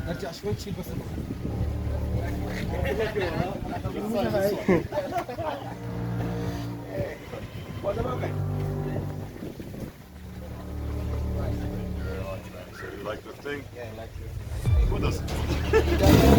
نرجع شوي تشيل بس So you like this thing? Yeah, I like it. Who doesn't?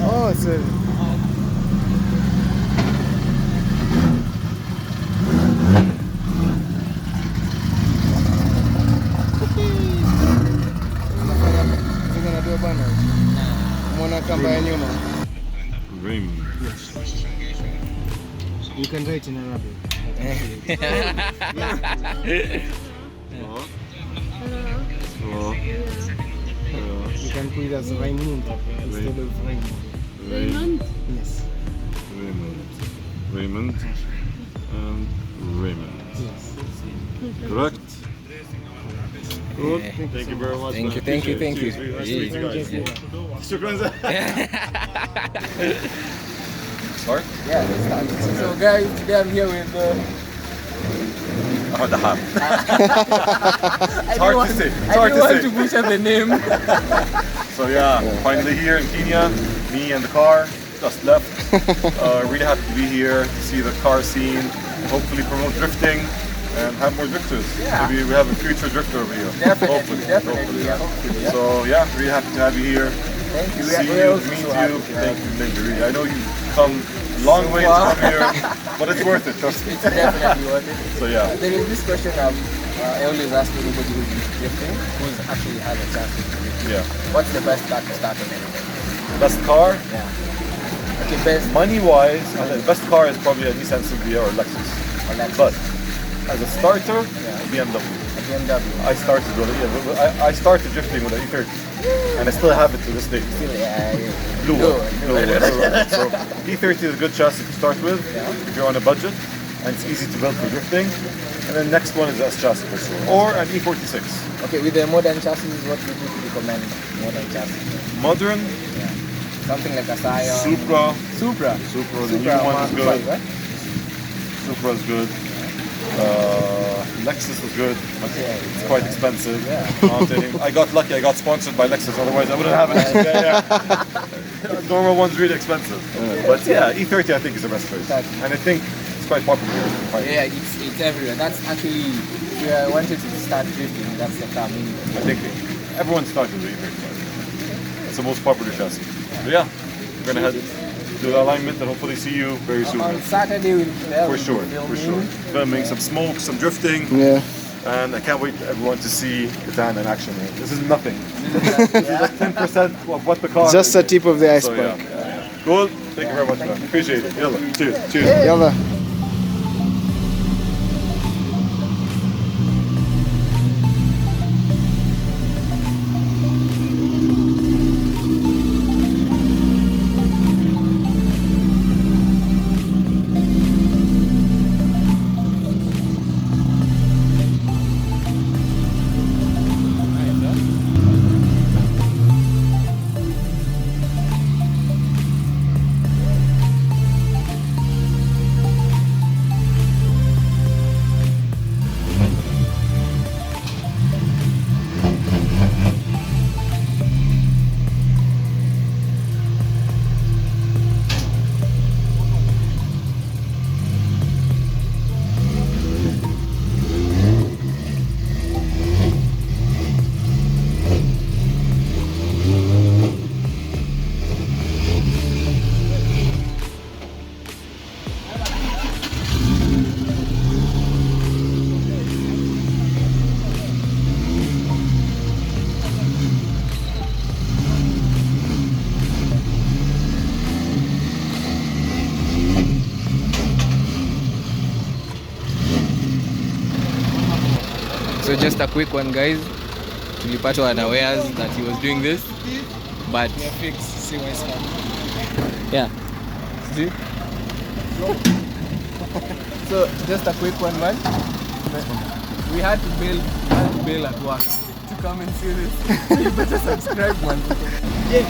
Oh, it's a... Gonna do a banner. Mwana kamba ya nyuma. Raymond. You can write in Arabic. Hello. You can put it as Raymond instead of Raymond. Raymond. Yes. Raymond. And Raymond. Yes. Correct? Good. Thank you very much. Thank you, man. thank you, Appreciate thank it. you. Cheers. Nice to meet you guys. Shukran. Start? Yeah, let's start. So guys, today I'm here with Oh, the ham. It's hard to say. It's hard to want say. to butcher the name. So yeah, finally here in Kenya, me and the car just left. Really happy to be here to see the car scene, hopefully promote drifting and have more drifters. Yeah. Maybe we have a future drifter over here. Definitely, Hopefully. hopefully, yeah. So yeah, really happy to have you here. Thank you. See We're you, also meet so you. happy to have Thank you. Really. I know you come a long way to come here, but it's worth it. Trust me. It's definitely worth it. So yeah. There is this question I always ask anybody who's drifting, who's actually has a chance to drift. Yeah. What's the best car to start on? Best car, Yeah. Okay, best money-wise, the best car is probably a Nissan Silvia or Lexus. or Lexus. But as a starter, Yeah. BMW. A BMW. I started with it. Yeah, I started drifting with an E30, and I still have it to this day. Yeah. Blue Blue one. one. Blue one. So E30 is a good chassis to start with Yeah. if you're on a budget, and it's easy to build for drifting. And then next one is the S chassis for sure, or an E46. Okay, with the modern chassis, what would you recommend? Modern chassis. Modern, Something like a Scion. Supra, Supra. the new one is good. Right? Supra is good. Lexus is good. But Yeah, it's quite expensive. Yeah. I got lucky. I got sponsored by Lexus. Otherwise, I wouldn't have it. Normal one's really expensive. But yeah, E30 I think is the best choice, Exactly. and I think it's quite popular here. Yeah, it's everywhere. That's actually, if you wanted to start drifting, that's the car. I think everyone's starting with E30. It's the most popular chassis. But yeah, we're gonna head to the alignment and hopefully see you very soon. On Saturday we'll be there. For sure, for sure. Filming some smoke, some drifting. Yeah. And I can't wait for everyone to see Katana in action. This is nothing. This is like 10% of what the car Just is. the tip of the So iceberg. yeah. Cool. Thank you very much, man. Appreciate it. Yalla. Cheers. Cheers. Yalla. So just a quick one, guys. Tulipatwa unawares that he was doing this, but yeah. See? So just a quick one, man. We had to bail at work to come and see this. You better subscribe, man. Yeah.